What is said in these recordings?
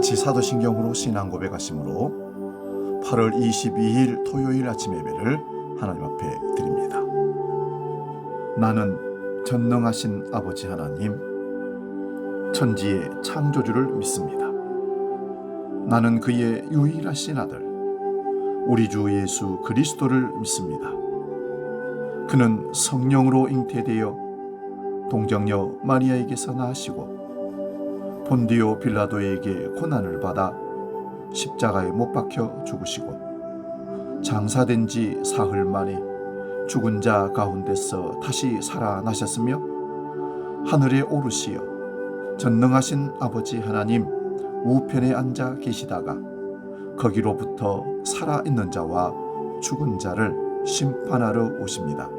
같이 사도신경으로 신앙 고백하심으로 8월 22일 토요일 아침 예배를 하나님 앞에 드립니다. 나는 전능하신 아버지 하나님, 천지의 창조주를 믿습니다. 나는 그의 유일하신 아들, 우리 주 예수 그리스도를 믿습니다. 그는 성령으로 잉태되어 동정녀 마리아에게서 나시고 본디오 빌라도에게 고난을 받아 십자가에 못 박혀 죽으시고 장사된 지 사흘 만에 죽은 자 가운데서 다시 살아나셨으며 하늘에 오르시어 전능하신 아버지 하나님 우편에 앉아 계시다가 거기로부터 살아있는 자와 죽은 자를 심판하러 오십니다.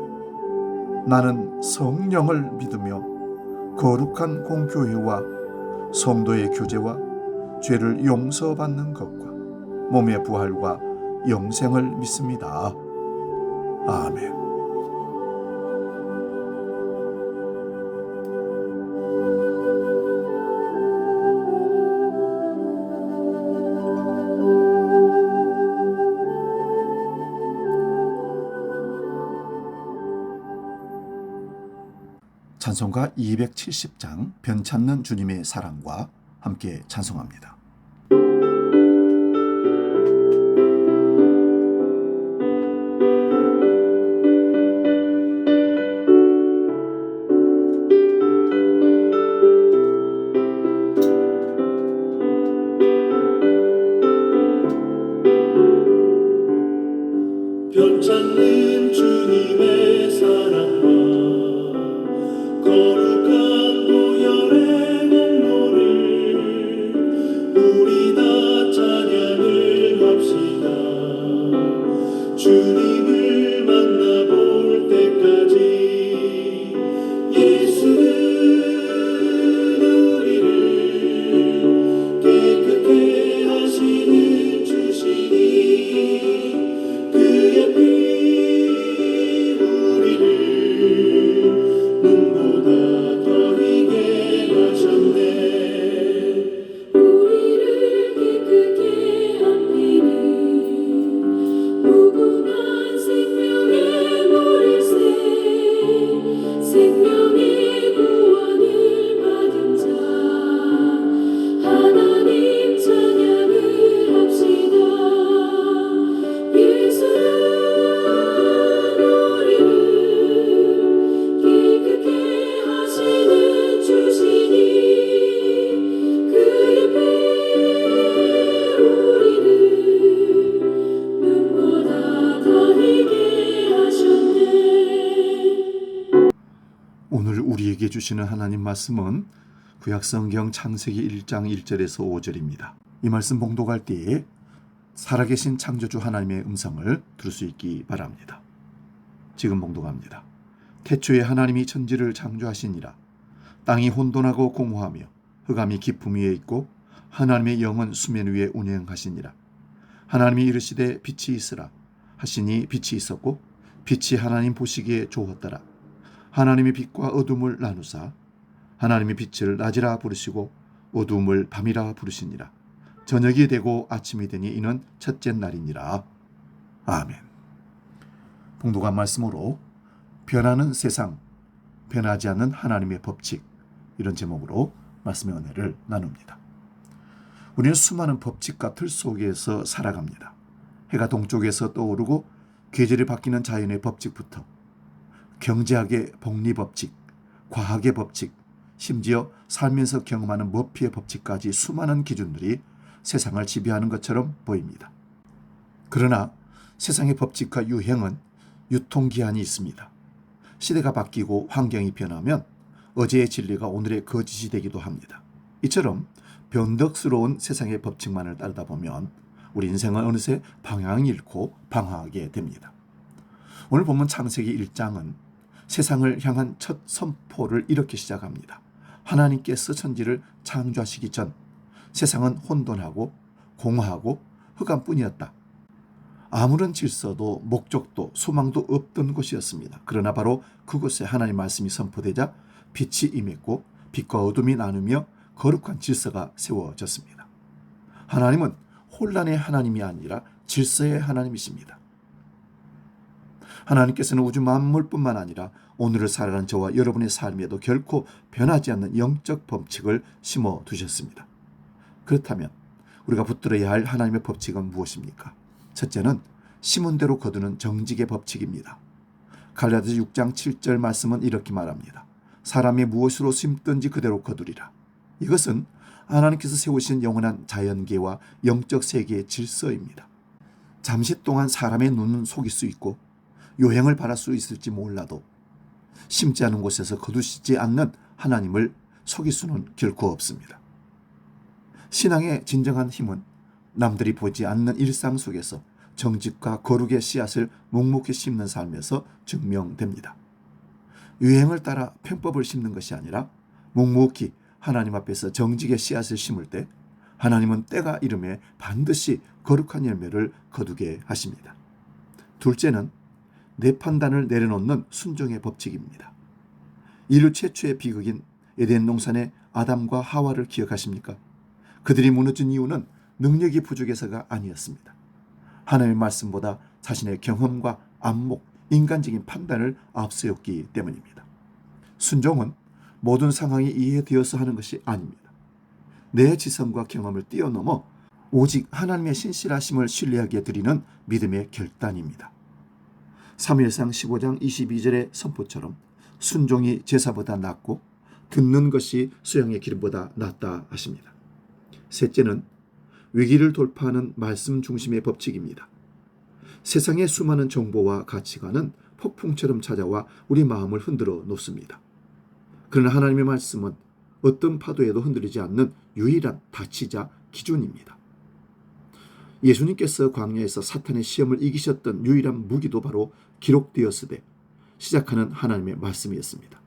나는 성령을 믿으며 거룩한 공교회와 성도의 교제와 죄를 용서받는 것과 몸의 부활과 영생을 믿습니다. 아멘. 찬송가 270장 변찮는 주님의 사랑과 함께 찬송합니다. 변찮는 주님의 사랑과 거룩한 보혈의 공로를 우리 다 찬양을 합시다. 주님을 만나볼 때까지 예수는 우리를 깨끗게 하시는 주시니 그의 피 우리를 눈보다 더 희게 하셨네. 우리를 깨끗게 한 피는 무궁한 생명의 머리새 생명의 구원을 받은 자 하나님 찬양을 합시다. 예수는 우리를 깨끗게 하시는 주시니 그의 피 우리를 눈보다 더 희게 하셨네. 오늘 우리에게 주시는 하나님 말씀은 구약성경 창세기 1장 1절에서 5절입니다. 이 말씀 봉독할 때에 살아계신 창조주 하나님의 음성을 들을 수 있기 바랍니다. 지금 봉독합니다. 태초에 하나님이 천지를 창조하시니라. 땅이 혼돈하고 공허하며 흑암이 깊음 위에 있고 하나님의 영은 수면 위에 운행하시니라. 하나님이 이르시되 빛이 있으라 하시니 빛이 있었고 빛이 하나님 보시기에 좋았더라. 하나님이 빛과 어둠을 나누사 하나님이 빛을 낮이라 부르시고 어둠을 밤이라 부르시니라. 저녁이 되고 아침이 되니 이는 첫째 날이니라. 아멘. 봉독한 말씀으로 변하는 세상, 변하지 않는 하나님의 법칙, 이런 제목으로 말씀의 은혜를 나눕니다. 우리는 수많은 법칙과 틀 속에서 살아갑니다. 해가 동쪽에서 떠오르고 계절이 바뀌는 자연의 법칙부터 경제학의 복리법칙, 과학의 법칙, 심지어 살면서 경험하는 머피의 법칙까지 수많은 기준들이 세상을 지배하는 것처럼 보입니다. 그러나 세상의 법칙과 유행은 유통기한이 있습니다. 시대가 바뀌고 환경이 변하면 어제의 진리가 오늘의 거짓이 되기도 합니다. 이처럼 변덕스러운 세상의 법칙만을 따르다 보면 우리 인생은 어느새 방향을 잃고 방황하게 됩니다. 오늘 본문 창세기 1장은 세상을 향한 첫 선포를 이렇게 시작합니다. 하나님께서 천지를 창조하시기 전 세상은 혼돈하고 공허하고 흑암뿐이었다. 아무런 질서도 목적도 소망도 없던 곳이었습니다. 그러나 바로 그곳에 하나님 말씀이 선포되자 빛이 임했고 빛과 어둠이 나누며 거룩한 질서가 세워졌습니다. 하나님은 혼란의 하나님이 아니라 질서의 하나님이십니다. 하나님께서는 우주 만물뿐만 아니라 오늘을 살아가는 저와 여러분의 삶에도 결코 변하지 않는 영적 법칙을 심어 두셨습니다. 그렇다면 우리가 붙들어야 할 하나님의 법칙은 무엇입니까? 첫째는 심은 대로 거두는 정직의 법칙입니다. 갈라디아서 6장 7절 말씀은 이렇게 말합니다. 사람이 무엇으로 심든지 그대로 거두리라. 이것은 하나님께서 세우신 영원한 자연계와 영적 세계의 질서입니다. 잠시 동안 사람의 눈은 속일 수 있고 요행을 바랄 수 있을지 몰라도 심지 않은 곳에서 거두시지 않는 하나님을 속일 수는 결코 없습니다. 신앙의 진정한 힘은 남들이 보지 않는 일상 속에서 정직과 거룩의 씨앗을 묵묵히 심는 삶에서 증명됩니다. 유행을 따라 편법을 심는 것이 아니라 묵묵히 하나님 앞에서 정직의 씨앗을 심을 때 하나님은 때가 이름에 반드시 거룩한 열매를 거두게 하십니다. 둘째는 내 판단을 내려놓는 순종의 법칙입니다. 인류 최초의 비극인 에덴 동산의 아담과 하와를 기억하십니까? 그들이 무너진 이유는 능력이 부족해서가 아니었습니다. 하나님의 말씀보다 자신의 경험과 안목, 인간적인 판단을 앞세웠기 때문입니다. 순종은 모든 상황이 이해되어서 하는 것이 아닙니다. 내 지성과 경험을 뛰어넘어 오직 하나님의 신실하심을 신뢰하게 드리는 믿음의 결단입니다. 사무엘상 15장 22절의 선포처럼 순종이 제사보다 낫고 듣는 것이 수양의 기름보다 낫다 하십니다. 셋째는 위기를 돌파하는 말씀 중심의 법칙입니다. 세상의 수많은 정보와 가치관은 폭풍처럼 찾아와 우리 마음을 흔들어 놓습니다. 그러나 하나님의 말씀은 어떤 파도에도 흔들리지 않는 유일한 다치자 기준입니다. 예수님께서 광야에서 사탄의 시험을 이기셨던 유일한 무기도 바로 기록되었으되 시작하는 하나님의 말씀이었습니다.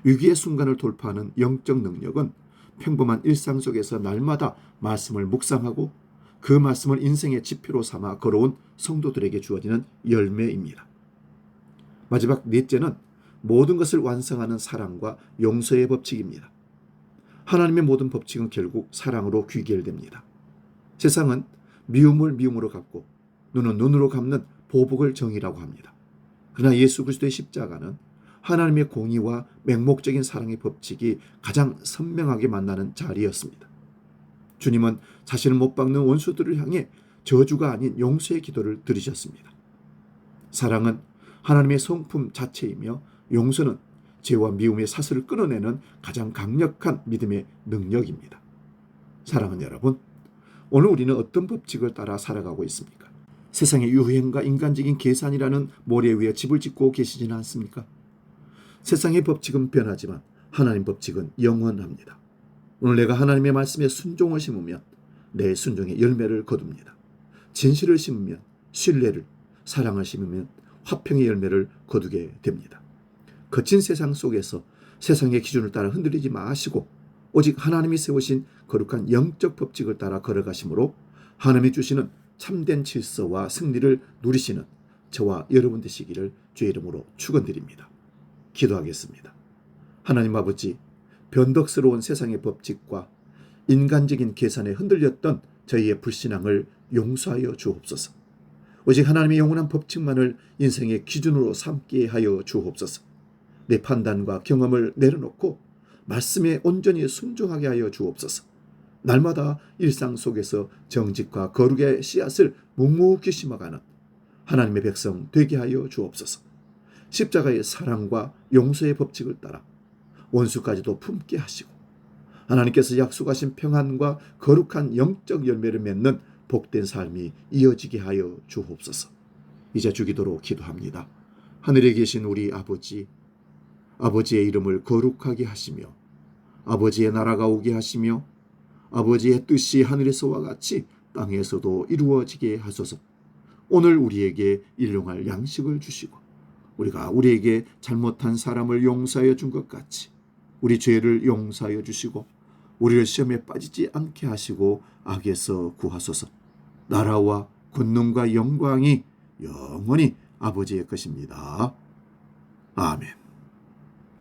위기의 순간을 돌파하는 영적 능력은 평범한 일상 속에서 날마다 말씀을 묵상하고 그 말씀을 인생의 지표로 삼아 걸어온 성도들에게 주어지는 열매입니다. 마지막 넷째는 모든 것을 완성하는 사랑과 용서의 법칙입니다. 하나님의 모든 법칙은 결국 사랑으로 귀결됩니다. 세상은 미움을 미움으로 갚고 눈은 눈으로 갚는 보복을 정의라고 합니다. 그러나 예수 그리스도의 십자가는 하나님의 공의와 맹목적인 사랑의 법칙이 가장 선명하게 만나는 자리였습니다. 주님은 자신을 못 박는 원수들을 향해 저주가 아닌 용서의 기도를 드리셨습니다. 사랑은 하나님의 성품 자체이며 용서는 죄와 미움의 사슬을 끊어내는 가장 강력한 믿음의 능력입니다. 사랑하는 여러분, 오늘 우리는 어떤 법칙을 따라 살아가고 있습니까? 세상의 유행과 인간적인 계산이라는 모래 위에 집을 짓고 계시지는 않습니까? 세상의 법칙은 변하지만 하나님 법칙은 영원합니다. 오늘 내가 하나님의 말씀에 순종을 심으면 내 순종의 열매를 거둡니다. 진실을 심으면 신뢰를, 사랑을 심으면 화평의 열매를 거두게 됩니다. 거친 세상 속에서 세상의 기준을 따라 흔들리지 마시고 오직 하나님이 세우신 거룩한 영적 법칙을 따라 걸어가심으로 하나님이 주시는 참된 질서와 승리를 누리시는 저와 여러분 되시기를 주의 이름으로 축원드립니다. 기도하겠습니다. 하나님 아버지, 변덕스러운 세상의 법칙과 인간적인 계산에 흔들렸던 저희의 불신앙을 용서하여 주옵소서. 오직 하나님의 영원한 법칙만을 인생의 기준으로 삼게 하여 주옵소서. 내 판단과 경험을 내려놓고 말씀에 온전히 순종하게 하여 주옵소서. 날마다 일상 속에서 정직과 거룩의 씨앗을 묵묵히 심어가는 하나님의 백성 되게 하여 주옵소서. 십자가의 사랑과 용서의 법칙을 따라 원수까지도 품게 하시고 하나님께서 약속하신 평안과 거룩한 영적 열매를 맺는 복된 삶이 이어지게 하여 주옵소서. 이제 주기도로 기도합니다. 하늘에 계신 우리 아버지, 아버지의 이름을 거룩하게 하시며 아버지의 나라가 오게 하시며 아버지의 뜻이 하늘에서와 같이 땅에서도 이루어지게 하소서. 오늘 우리에게 일용할 양식을 주시고 우리가 우리에게 잘못한 사람을 용서하여 준 것 같이 우리 죄를 용서하여 주시고 우리를 시험에 빠지지 않게 하시고 악에서 구하소서. 나라와 권능과 영광이 영원히 아버지의 것입니다. 아멘.